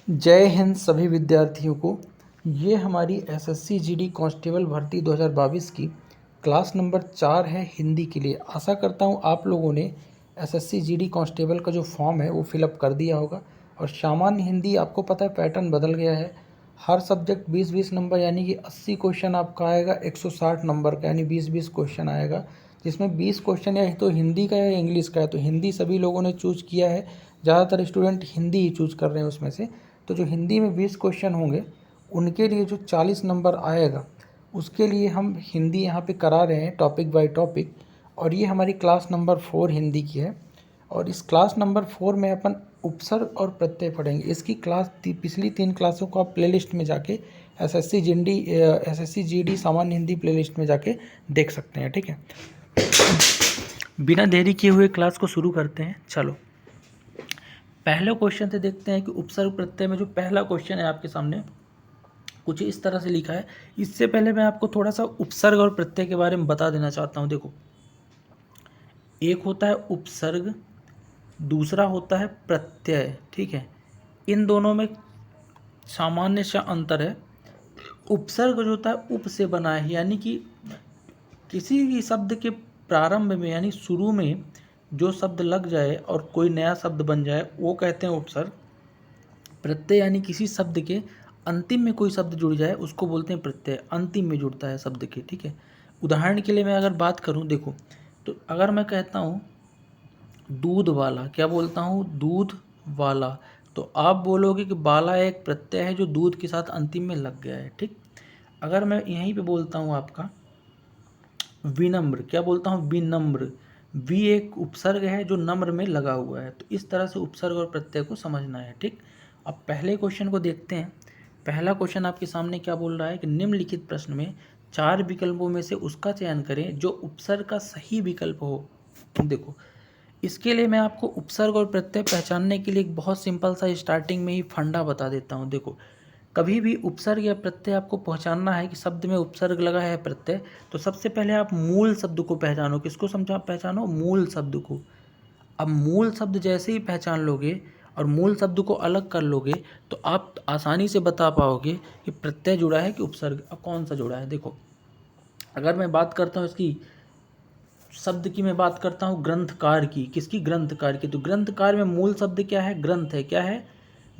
जय हिंद सभी विद्यार्थियों को। ये हमारी एसएससी जीडी कांस्टेबल भर्ती 2022 की क्लास नंबर 4 है हिंदी के लिए। आशा करता हूँ आप लोगों ने एसएससी जीडी कांस्टेबल का जो फॉर्म है वो फिलअप कर दिया होगा। और सामान्य हिंदी आपको पता है पैटर्न बदल गया है। हर सब्जेक्ट 20-20 नंबर यानी कि 80 क्वेश्चन आपका आएगा, 160 नंबर का यानी 20-20 क्वेश्चन आएगा, जिसमें 20 क्वेश्चन या तो हिंदी का या इंग्लिश का है। तो हिंदी सभी लोगों ने चूज़ किया है, ज़्यादातर स्टूडेंट हिंदी ही चूज़ कर रहे हैं उसमें से। तो जो हिंदी में 20 क्वेश्चन होंगे उनके लिए जो 40 नंबर आएगा उसके लिए हम हिंदी यहाँ पे करा रहे हैं टॉपिक बाय टॉपिक। और ये हमारी क्लास नंबर 4 हिंदी की है। और इस क्लास नंबर 4 में अपन उपसर्ग और प्रत्यय पढ़ेंगे। इसकी पिछली 3 क्लासों को आप प्लेलिस्ट में जाके एसएससी जीडी सामान्य हिंदी प्लेलिस्ट में जाके देख सकते हैं। ठीक है, बिना देरी किए हुए क्लास को शुरू करते हैं। चलो पहले क्वेश्चन से देखते हैं कि उपसर्ग प्रत्यय में जो पहला क्वेश्चन है आपके सामने कुछ इस तरह से लिखा है। इससे पहले मैं आपको थोड़ा सा उपसर्ग और प्रत्यय के बारे में बता देना चाहता हूँ। देखो, एक होता है उपसर्ग, दूसरा होता है प्रत्यय। ठीक है, इन दोनों में सामान्य सा अंतर है। उपसर्ग जो होता है उप से बना है, यानी कि किसी भी शब्द के प्रारंभ में यानी शुरू में जो शब्द लग जाए और कोई नया शब्द बन जाए वो कहते हैं उपसर्ग। प्रत्यय यानी किसी शब्द के अंतिम में कोई शब्द जुड़ जाए उसको बोलते हैं प्रत्यय, अंतिम में जुड़ता है शब्द के। ठीक है, उदाहरण के लिए मैं अगर बात करूं, देखो, तो अगर मैं कहता हूं दूध वाला, क्या बोलता हूं? दूध वाला। तो आप बोलोगे कि बाला एक प्रत्यय है जो दूध के साथ अंतिम में लग गया है। ठीक, अगर मैं यहीं पे बोलता हूं आपका विनम्र, क्या बोलता हूँ? विनम्र। वी एक उपसर्ग है जो नम्र में लगा हुआ है। तो इस तरह से उपसर्ग और प्रत्यय को समझना है। ठीक, अब पहले क्वेश्चन को देखते हैं। पहला क्वेश्चन आपके सामने क्या बोल रहा है कि निम्नलिखित प्रश्न में 4 विकल्पों में से उसका चयन करें जो उपसर्ग का सही विकल्प हो। देखो, इसके लिए मैं आपको उपसर्ग और प्रत्यय पहचानने के लिए एक बहुत सिंपल सा स्टार्टिंग में ही फंडा बता देता हूँ। देखो, कभी भी उपसर्ग या प्रत्यय आपको पहचानना है कि शब्द में उपसर्ग लगा है प्रत्यय, तो सबसे पहले आप मूल शब्द को पहचानो। किसको पहचानो? मूल शब्द को। अब मूल शब्द जैसे ही पहचान लोगे और मूल शब्द को अलग कर लोगे तो आप आसानी से बता पाओगे कि प्रत्यय जुड़ा है कि उपसर्ग अब कौन सा जुड़ा है। देखो, अगर मैं बात करता हूँ इसकी शब्द की, मैं बात करता हूँ ग्रंथकार की। किसकी? ग्रंथकार की। तो ग्रंथकार में मूल शब्द क्या है? ग्रंथ है। क्या है?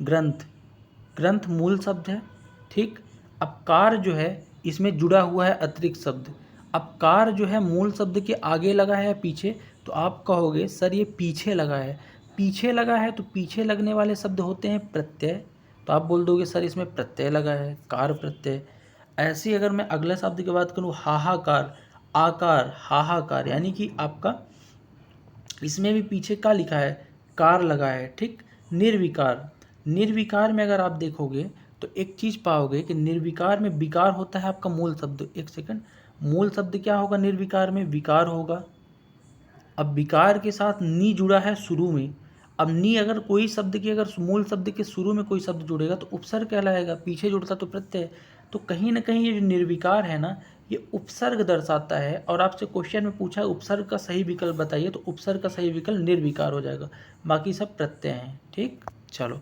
ग्रंथ। ग्रंथ मूल शब्द है। ठीक, अब कार जो है इसमें जुड़ा हुआ है अतिरिक्त शब्द। अब कार जो है मूल शब्द के आगे लगा है पीछे, तो आप कहोगे सर ये पीछे लगा है। पीछे लगा है तो पीछे लगने वाले शब्द होते हैं प्रत्यय। तो आप बोल दोगे सर इसमें प्रत्यय लगा है, कार प्रत्यय। ऐसे ही अगर मैं अगले शब्द की बात करूँ, हाहाकार, आकार, हाहाकार, यानी कि आपका इसमें भी पीछे का लिखा है, कार लगा है। ठीक, निर्विकार। निर्विकार में अगर आप देखोगे तो एक चीज़ पाओगे कि निर्विकार में विकार होता है आपका मूल शब्द। एक सेकंड, मूल शब्द क्या होगा? निर्विकार में विकार होगा। अब विकार के साथ नी जुड़ा है शुरू में। अब नी अगर कोई शब्द की, अगर मूल शब्द के शुरू में कोई शब्द जुड़ेगा तो उपसर्ग कहलाएगा, पीछे जुड़ता तो प्रत्यय। तो कहीं ना कहीं ये जो निर्विकार है ना, ये उपसर्ग दर्शाता है। और आपसे क्वेश्चन में पूछा है उपसर्ग का सही विकल्प बताइए, तो उपसर्ग का सही विकल्प निर्विकार हो जाएगा, बाकी सब प्रत्यय हैं। ठीक, चलो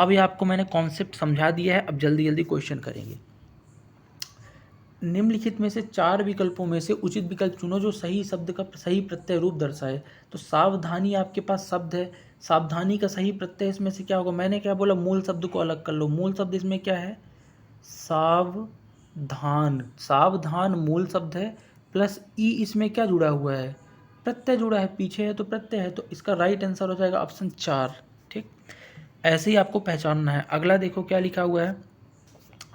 अब ये आपको मैंने कॉन्सेप्ट समझा दिया है। अब जल्दी जल्दी क्वेश्चन करेंगे। निम्नलिखित में से 4 विकल्पों में से उचित विकल्प चुनो जो सही शब्द का सही प्रत्यय रूप दर्शाए। तो सावधानी आपके पास शब्द है, सावधानी का सही प्रत्यय इसमें से क्या होगा? मैंने क्या बोला? मूल शब्द को अलग कर लो। मूल शब्द इसमें क्या है? सावधान। सावधान मूल शब्द है, प्लस ई इसमें क्या जुड़ा हुआ है? प्रत्यय जुड़ा है, पीछे है तो प्रत्यय है। तो इसका राइट आंसर हो जाएगा ऑप्शन 4। ठीक, ऐसे ही आपको पहचानना है। अगला देखो क्या लिखा हुआ है।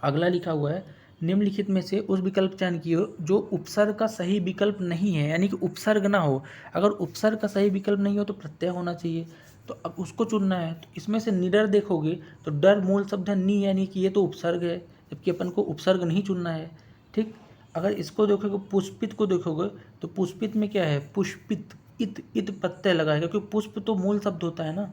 अगला लिखा हुआ है निम्नलिखित में से उस विकल्प चयन किए जो उपसर्ग का सही विकल्प नहीं है, यानी कि उपसर्ग ना हो। अगर उपसर्ग का सही विकल्प नहीं हो तो प्रत्यय होना चाहिए, तो अब उसको चुनना है। तो इसमें से निडर देखोगे तो डर मूल शब्द है नी, यानी कि ये तो उपसर्ग है, जबकि अपन को उपसर्ग नहीं चुनना है। ठीक, अगर इसको देखोगे पुष्पित को देखोगे तो पुष्पित में क्या है? पुष्पित, इत इत प्रत्यय लगा है, क्योंकि पुष्प तो मूल शब्द होता है ना,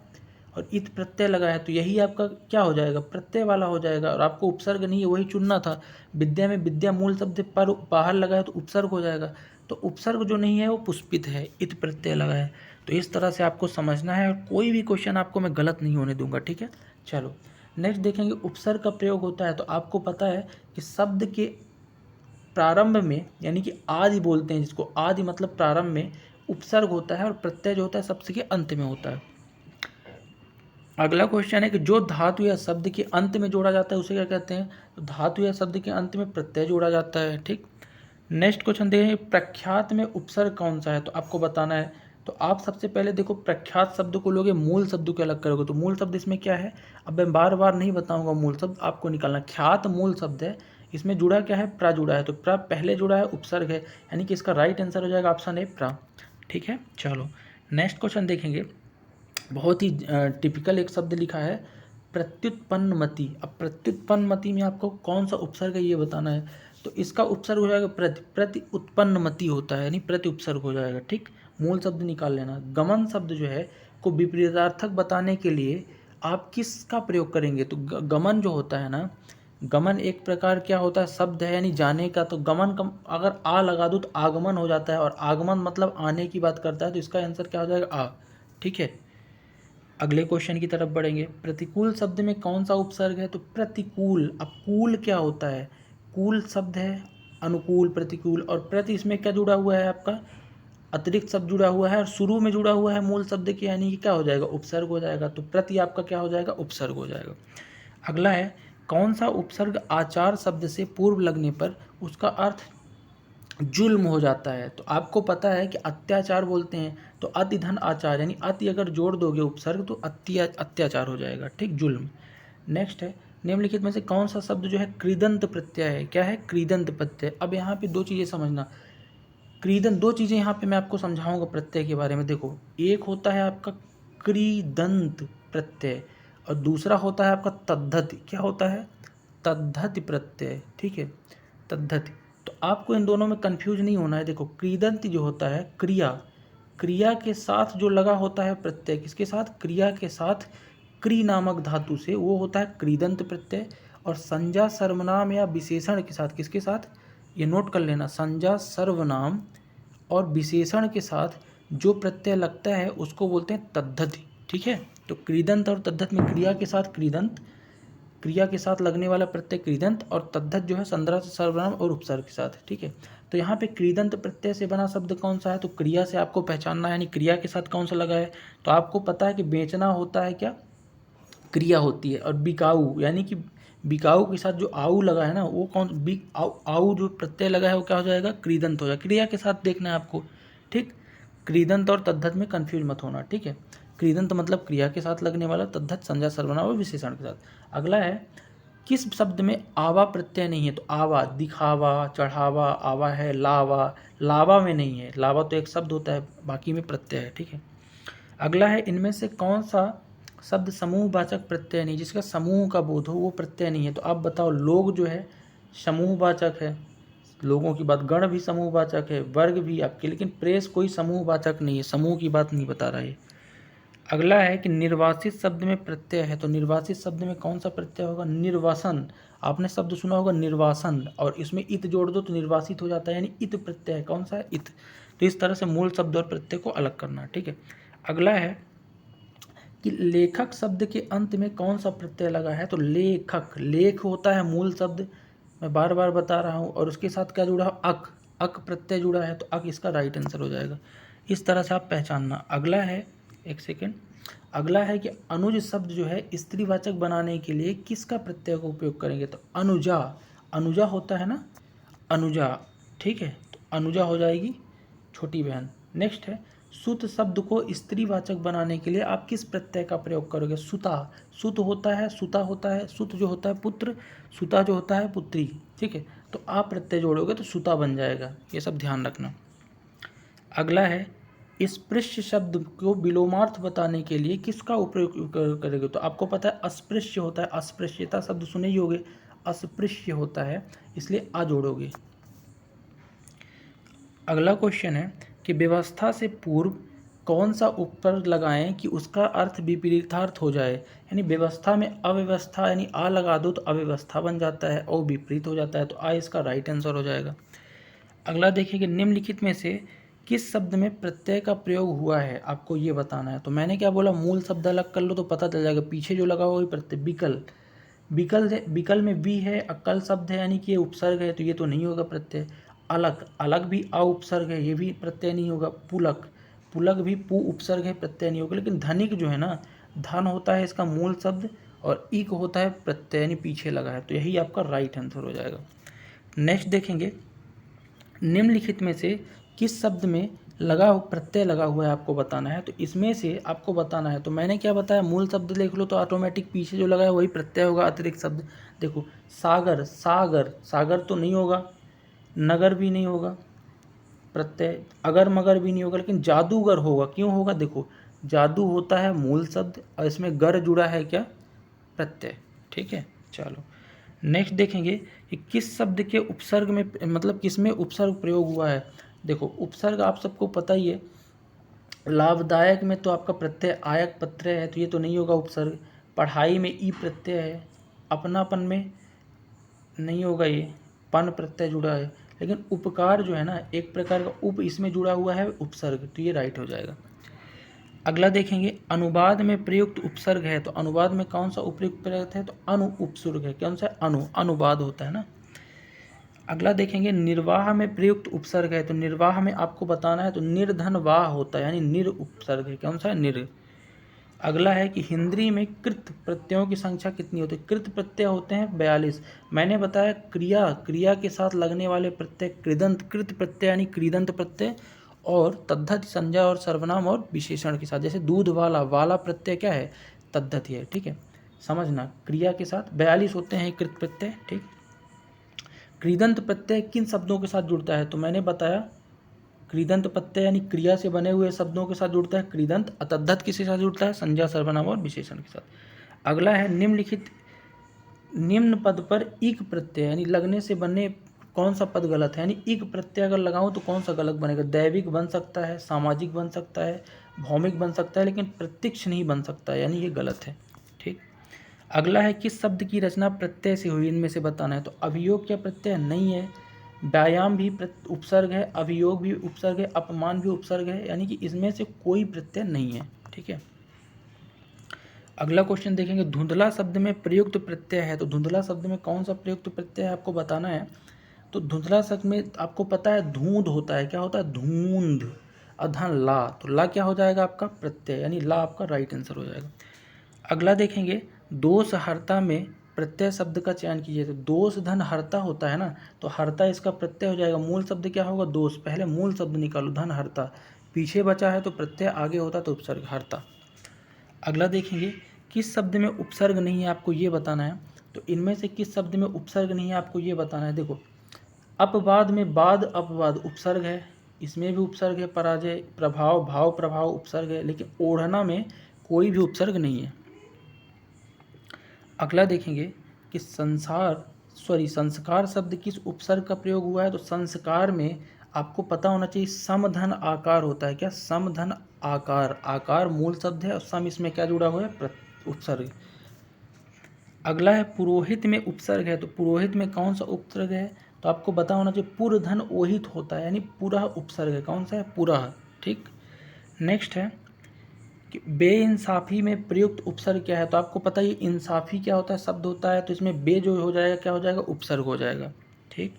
और इत प्रत्यय लगा है, तो यही आपका क्या हो जाएगा? प्रत्यय वाला हो जाएगा। और आपको उपसर्ग नहीं है वही चुनना था। विद्या में विद्या मूल शब्द पर बाहर लगा है तो उपसर्ग हो जाएगा। तो उपसर्ग जो नहीं है वो पुष्पित है, इत प्रत्यय लगा है। तो इस तरह से आपको समझना है और कोई भी क्वेश्चन आपको मैं गलत नहीं होने दूंगा। ठीक है, चलो नेक्स्ट देखेंगे उपसर्ग का प्रयोग होता है, तो आपको पता है कि शब्द के प्रारंभ में, यानी कि आदि बोलते हैं जिसको, आदि मतलब प्रारंभ में उपसर्ग होता है और प्रत्यय जो होता है शब्द के अंत में होता है। अगला क्वेश्चन है कि जो धातु या शब्द के अंत में जोड़ा जाता है उसे क्या कहते हैं, तो धातु या शब्द के अंत में प्रत्यय जोड़ा जाता है। ठीक, नेक्स्ट क्वेश्चन देखेंगे प्रख्यात में उपसर्ग कौन सा है, तो आपको बताना है। तो आप सबसे पहले देखो प्रख्यात शब्द को लोगे, मूल शब्द को अलग करोगे, तो मूल शब्द इसमें क्या है, अब मैं बार बार नहीं बताऊंगा, मूल शब्द आपको निकालना। ख्यात मूल शब्द है, इसमें जुड़ा क्या है, प्रा जुड़ा है, तो प्रा पहले जुड़ा है, उपसर्ग है, यानी कि इसका राइट आंसर हो जाएगा ऑप्शन ए प्रा। ठीक है, चलो नेक्स्ट क्वेश्चन देखेंगे। बहुत ही टिपिकल एक शब्द लिखा है प्रत्युत्पन्नमति। अब प्रत्युत्पन्नमति में आपको कौन सा उपसर्ग है ये बताना है, तो इसका उपसर्ग हो जाएगा प्रति, प्रति उत्पन्नमति होता है, यानी प्रति उपसर्ग हो जाएगा। ठीक, मूल शब्द निकाल लेना। गमन शब्द जो है को विपरीतार्थक बताने के लिए आप किसका प्रयोग करेंगे, तो गमन जो होता है ना, गमन एक प्रकार क्या होता है, शब्द है यानी जाने का, तो गमन का अगर आ लगा दूँ तो आगमन हो जाता है, और आगमन मतलब आने की बात करता है, तो इसका आंसर क्या हो जाएगा, आ। ठीक है, अगले क्वेश्चन की तरफ बढ़ेंगे। प्रतिकूल शब्द में कौन सा उपसर्ग है, तो प्रतिकूल। अब कूल क्या होता है, कूल शब्द है अनुकूल, प्रतिकूल, और प्रति इसमें क्या जुड़ा हुआ है आपका, अतिरिक्त शब्द जुड़ा हुआ है, और शुरू में जुड़ा हुआ है मूल शब्द के, यानी कि क्या हो जाएगा, उपसर्ग हो जाएगा, तो प्रति आपका क्या हो जाएगा, उपसर्ग हो जाएगा। अगला है कौन सा उपसर्ग आचार शब्द से पूर्व लगने पर उसका अर्थ जुल्म हो जाता है, तो आपको पता है कि अत्याचार बोलते हैं, तो अति धन आचार, यानी अति अगर जोड़ दोगे उपसर्ग तो अत्याचार हो जाएगा। ठीक, जुल्म। नेक्स्ट है निम्नलिखित में से कौन सा शब्द जो है कृदंत प्रत्यय है, क्या है, कृदंत प्रत्यय। अब यहाँ पे दो चीज़ें समझना, कृदंत, दो चीज़ें यहाँ पे मैं आपको समझाऊंगा प्रत्यय के बारे में। देखो, एक होता है आपका कृदंत प्रत्यय और दूसरा होता है आपका तद्धति। क्या होता है, तद्धति प्रत्यय। ठीक है, तद्धति। तो आपको इन दोनों में कंफ्यूज नहीं होना है। देखो, कृदंत जो होता है क्रिया, क्रिया के साथ जो लगा होता है प्रत्यय, किसके साथ, क्रिया के साथ, क्री नामक धातु से, वो होता है कृदंत प्रत्यय। और संज्ञा सर्वनाम या विशेषण के साथ, किसके साथ, ये नोट कर लेना, संज्ञा सर्वनाम और विशेषण के साथ जो प्रत्यय लगता है उसको बोलते हैं तद्धति। ठीक है, तो कृदंत और तद्धत में क्रिया के साथ कृदंत, क्रिया के साथ लगने वाला प्रत्यय कृदंत, और तद्धत जो है संज्ञा सर्वनाम और उपसर्ग के साथ। ठीक है, तो यहाँ पे कृदंत प्रत्यय से बना शब्द कौन सा है, तो क्रिया से आपको पहचानना है, यानी क्रिया के साथ कौन सा लगा है, तो आपको पता है कि बेचना होता है क्या, क्रिया होती है, और बिकाऊ, यानी कि बिकाऊ के साथ जो आऊ लगा है ना, वो कौन, बी आऊ, आऊ जो प्रत्यय लगा है वो क्या हो जाएगा, कृदंत हो जाएगा। क्रिया के साथ देखना है आपको। ठीक, कृदंत और तद्धत में कंफ्यूज मत होना। ठीक है, कृदंत मतलब क्रिया के साथ लगने वाला, तद्धत संज्ञा सर्वनाम और विशेषण के साथ। अगला है किस शब्द में आवा प्रत्यय नहीं है, तो आवा, दिखावा, चढ़ावा, आवा है, लावा, लावा में नहीं है, लावा तो एक शब्द होता है, बाकी में प्रत्यय है। ठीक है, अगला है इनमें से कौन सा शब्द समूहवाचक प्रत्यय नहीं, जिसका समूह का बोध हो, वो प्रत्यय नहीं है, तो आप बताओ। लोग जो है समूहवाचक है, लोगों की बात, गण भी समूहवाचक है, वर्ग भी आपके, लेकिन प्रेस कोई समूहवाचक नहीं है, समूह की बात नहीं बता रहा है। अगला है कि निर्वासित शब्द में प्रत्यय है, तो निर्वासित शब्द में कौन सा प्रत्यय होगा, निर्वासन। आपने शब्द सुना होगा निर्वासन, और इसमें इत जोड़ दो तो निर्वासित हो जाता है, यानी इत प्रत्यय है, कौन सा है, इत। तो इस तरह से मूल शब्द और प्रत्यय को अलग करना। ठीक है, अगला है कि लेखक शब्द के अंत में कौन सा प्रत्यय लगा है, तो लेखक, लेख होता है मूल शब्द, मैं बार बार बता रहा हूँ, और उसके साथ क्या जुड़ा है, अक, अक प्रत्यय जुड़ा है, तो अक इसका राइट आंसर हो जाएगा। इस तरह से आप पहचानना। अगला है, एक सेकेंड, अगला है कि अनुज शब्द जो है स्त्रीवाचक बनाने के लिए किसका प्रत्यय का उपयोग करेंगे, तो अनुजा, अनुजा होता है ना, अनुजा। ठीक है, तो अनुजा हो जाएगी छोटी बहन। नेक्स्ट है सुत शब्द को स्त्रीवाचक बनाने के लिए आप किस प्रत्यय का प्रयोग करोगे, सुता, सुत होता है, सुता होता है, सुत जो होता है पुत्र, सुता जो होता है पुत्री। ठीक है, तो आप प्रत्यय जोड़ोगे तो सुता बन जाएगा, ये सब ध्यान रखना। अगला है स्पृश्य शब्द को विलोमार्थ बताने के लिए किसका उपयोग करेंगे, तो आपको पता है अस्पृश्य होता है, अस्पृश्यता शब्द सुने ही होगे, अस्पृश्य होता है, इसलिए आ जोड़ोगे। अगला क्वेश्चन है कि व्यवस्था से पूर्व कौन सा उपसर्ग लगाएं कि उसका अर्थ विपरीतार्थ हो जाए, यानी व्यवस्था में अव्यवस्था, यानी आ लगा दो तो अव्यवस्था बन जाता है और विपरीत हो जाता है, तो आ इसका राइट आंसर हो जाएगा। अगला देखिए कि निम्नलिखित में से किस शब्द में प्रत्यय का प्रयोग हुआ है, आपको ये बताना है। तो मैंने क्या बोला, मूल शब्द अलग कर लो तो पता चल जाएगा, पीछे जो लगा हुआ वही प्रत्यय, विकल, विकल में बी है, अक्कल शब्द है यानी कि ये उपसर्ग है, तो ये तो नहीं होगा प्रत्यय। अलग, अलग भी अ उपसर्ग है, ये भी प्रत्यय नहीं होगा। पुलक, पुलक भी पु उपसर्ग है, प्रत्यय नहीं होगा। लेकिन धनिक जो है ना, धन होता है इसका मूल शब्द और इक होता है प्रत्यय यानी पीछे लगा है, तो यही आपका राइट आंसर हो जाएगा। नेक्स्ट देखेंगे, निम्नलिखित में से किस शब्द में प्रत्यय लगा हुआ है आपको बताना है। तो इसमें से आपको बताना है, तो मैंने क्या बताया, मूल शब्द देख लो तो ऑटोमेटिक पीछे जो लगा है वही प्रत्यय होगा। अतिरिक्त शब्द देखो, सागर, सागर, सागर तो नहीं होगा, नगर भी नहीं होगा प्रत्यय, अगर मगर भी नहीं होगा, लेकिन जादूगर होगा। क्यों होगा, देखो जादू होता है मूल शब्द और इसमें गर जुड़ा है क्या, प्रत्यय। ठीक है, चलो नेक्स्ट देखेंगे कि किस शब्द के उपसर्ग में, मतलब किसमें उपसर्ग प्रयोग हुआ है। देखो उपसर्ग आप सबको पता ही है, लाभदायक में तो आपका प्रत्यय आयक प्रत्यय है, तो ये तो नहीं होगा उपसर्ग। पढ़ाई में ई प्रत्यय है, अपनापन में नहीं होगा, ये पन प्रत्यय जुड़ा है। लेकिन उपकार जो है ना, एक प्रकार का उप इसमें जुड़ा हुआ है उपसर्ग, तो ये राइट हो जाएगा। अगला देखेंगे, अनुवाद में प्रयुक्त उपसर्ग है, तो अनुवाद में कौन सा उपयुक्त प्रयुक्त है, तो अनु उपसर्ग है। कौन सा, अनुवाद होता है ना। अगला देखेंगे, निर्वाह में प्रयुक्त उपसर्ग है, तो निर्वाह में आपको बताना है, तो निर्धन वाह होता है यानी निर उपसर्ग है। कौन सा है, निर। अगला है कि हिंदी में कृत प्रत्ययों की संख्या कितनी होती है। कृत प्रत्यय होते हैं 42। मैंने बताया क्रिया, क्रिया के साथ लगने वाले प्रत्यय कृदंत, कृत प्रत्यय यानी कृदंत प्रत्यय, और तद्धति संज्ञा और सर्वनाम और विशेषण के साथ। जैसे दूध वाला, वाला प्रत्यय क्या है, तद्धति है। ठीक है, समझना, क्रिया के साथ 42 होते हैं कृत प्रत्यय। ठीक, कृदंत प्रत्यय किन शब्दों के साथ जुड़ता है, तो मैंने बताया कृदंत प्रत्यय यानी क्रिया से बने हुए शब्दों के साथ जुड़ता है कृदंत। अतद्धत किसके साथ जुड़ता है, संज्ञा सर्वनाम और विशेषण के साथ। अगला है, निम्नलिखित, निम्न पद पर इक प्रत्यय यानी लगने से बनने, कौन सा पद गलत है, यानी इक प्रत्यय अगर लगाऊं तो कौन सा गलत बनेगा। दैविक बन सकता है, सामाजिक बन सकता है, भौमिक बन सकता है, लेकिन प्रत्यक्ष नहीं बन सकता, यानी ये गलत है। ठीक, अगला है, किस शब्द की रचना प्रत्यय से हुई, इनमें से बताना है। तो अभियोग क्या प्रत्यय नहीं है, व्यायाम भी उपसर्ग है, अभियोग भी उपसर्ग है, अपमान भी उपसर्ग है, यानी कि इसमें से कोई प्रत्यय नहीं है। ठीक है, अगला क्वेश्चन देखेंगे, धुंधला शब्द में प्रयुक्त प्रत्यय है, तो धुंधला शब्द में कौन सा प्रयुक्त प्रत्यय है आपको बताना है। तो धुंधला शब्द में आपको पता है धूंध होता है, क्या होता है, धूंध, अधन ला, तो ला क्या हो जाएगा आपका प्रत्यय, यानी ला आपका राइट आंसर हो जाएगा। अगला देखेंगे, दोष हर्ता में प्रत्यय शब्द का चयन कीजिए। तो दोष धन हर्ता होता है ना, तो हर्ता इसका प्रत्यय हो जाएगा। मूल शब्द क्या होगा, दोष, पहले मूल शब्द निकालो, धन हर्ता, पीछे बचा है तो प्रत्यय आगे होता तो उपसर्ग हर्ता। अगला देखेंगे, किस शब्द में उपसर्ग नहीं है आपको ये बताना है। तो इनमें से किस शब्द में उपसर्ग नहीं है आपको ये बताना है। देखो, अपवाद में बाद अपवाद उपसर्ग है, इसमें भी उपसर्ग है। पराजय, प्रभाव, भाव प्रभाव उपसर्ग है, लेकिन ओढ़ना में कोई भी उपसर्ग नहीं है। अगला देखेंगे कि संस्कार शब्द किस उपसर्ग का प्रयोग हुआ है। तो संस्कार में आपको पता होना चाहिए समधन आकार होता है। क्या, समधन आकार, आकार मूल शब्द है और सम इसमें क्या जुड़ा हुआ है, उपसर्ग। अगला है, पुरोहित में उपसर्ग है, तो पुरोहित में कौन सा उपसर्ग है, तो आपको पता होना चाहिए पुरधन ओहित होता है, यानी पूरा उपसर्ग है। कौन सा है, पूरा। ठीक, नेक्स्ट है कि बेइंसाफ़ी में प्रयुक्त उपसर्ग क्या है। तो आपको पता ही इंसाफ़ी क्या होता है, शब्द होता है, तो इसमें बे जो हो जाएगा क्या हो जाएगा, उपसर्ग हो जाएगा। ठीक,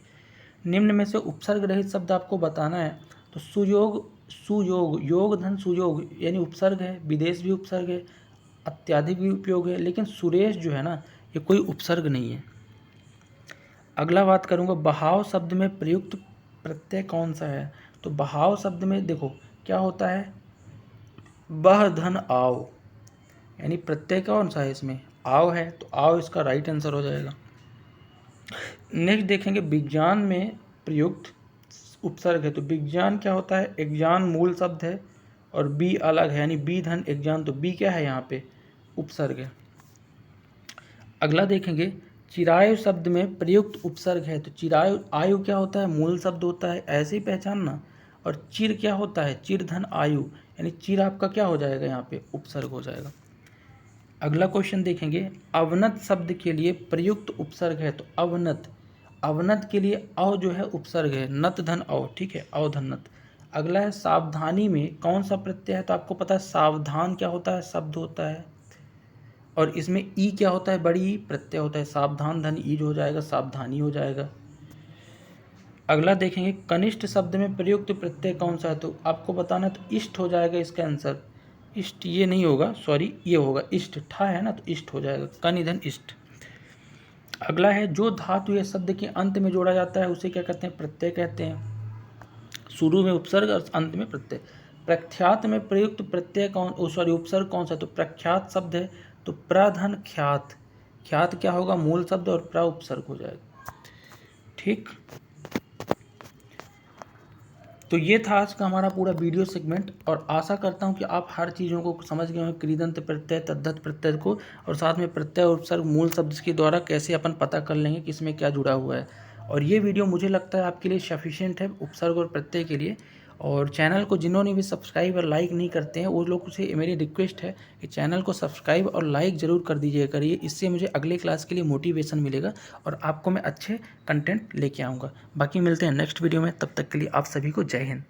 निम्न में से उपसर्ग रहित शब्द आपको बताना है। तो सुयोग, सुयोग, योग धन सुयोग यानी उपसर्ग है, विदेश भी उपसर्ग है, अत्याधिक भी उपयोग है, लेकिन सुरेश जो है ना, ये कोई उपसर्ग नहीं है। अगला बात करूँगा, बहाव शब्द में प्रयुक्त प्रत्यय कौन सा है। तो बहाव शब्द में देखो क्या होता है, बह धन आव, यानी प्रत्यय कौन सा है इसमें, आव है, तो आव इसका राइट आंसर हो जाएगा। नेक्स्ट देखेंगे, विज्ञान में प्रयुक्त उपसर्ग है। तो विज्ञान क्या होता है, एग्जान मूल शब्द है और बी अलग है, यानी बी धन एग्जान, तो बी क्या है यहाँ पे, उपसर्ग है। अगला देखेंगे, चिरायु शब्द में प्रयुक्त उपसर्ग है। तो चिरायु, आयु क्या होता है, मूल शब्द होता है, ऐसे ही पहचानना। और चिर क्या होता है, चिर धन आयु, यानी चिर आपका क्या हो जाएगा, यहाँ पे उपसर्ग हो जाएगा। अगला क्वेश्चन देखेंगे, अवनत शब्द के लिए प्रयुक्त उपसर्ग है। तो अवनत, अवनत के लिए अव जो है उपसर्ग है, नत धन अव। ठीक है, अवधन नत। अगला है, सावधानी में कौन सा प्रत्यय है। तो आपको पता है सावधान क्या होता है, शब्द होता है, और इसमें ई क्या होता है, बड़ी ई प्रत्यय होता है, सावधान धन ई जो हो जाएगा सावधानी हो जाएगा। अगला देखेंगे कनिष्ठ शब्द में प्रयुक्त प्रत्यय कौन सा है, तो आपको बताना तो इष्ट हो जाएगा इसका आंसर। इष्ट ये नहीं होगा, सॉरी ये होगा इष्ट, ठा है ना तो इष्ट हो जाएगा, कनिधन इष्ट। अगला है जो धातु या शब्द के अंत में जोड़ा जाता है उसे क्या कहते हैं, प्रत्यय कहते हैं। शुरू में उपसर्ग और अंत में प्रत्यय। प्रख्यात में प्रयुक्त प्रत्यय कौन, सॉरी उपसर्ग कौन सा, तो प्रख्यात शब्द है तो प्रधन ख्यात, ख्यात क्या होगा मूल शब्द और प्र उपसर्ग हो जाएगा। ठीक, तो ये था आज का हमारा पूरा वीडियो सेगमेंट और आशा करता हूँ कि आप हर चीज़ों को समझ गए हों, कृदंत प्रत्यय तद्धित प्रत्यय को, और साथ में प्रत्यय और उपसर्ग मूल शब्द के द्वारा कैसे अपन पता कर लेंगे कि इसमें क्या जुड़ा हुआ है। और ये वीडियो मुझे लगता है आपके लिए सफिशिएंट है उपसर्ग और प्रत्यय के लिए। और चैनल को जिन्होंने भी सब्सक्राइब और लाइक नहीं करते हैं वो लोग से मेरी रिक्वेस्ट है कि चैनल को सब्सक्राइब और लाइक ज़रूर कर दीजिए करिए, इससे मुझे अगले क्लास के लिए मोटिवेशन मिलेगा और आपको मैं अच्छे कंटेंट लेके आऊँगा। बाकी मिलते हैं नेक्स्ट वीडियो में, तब तक के लिए आप सभी को जय हिंद।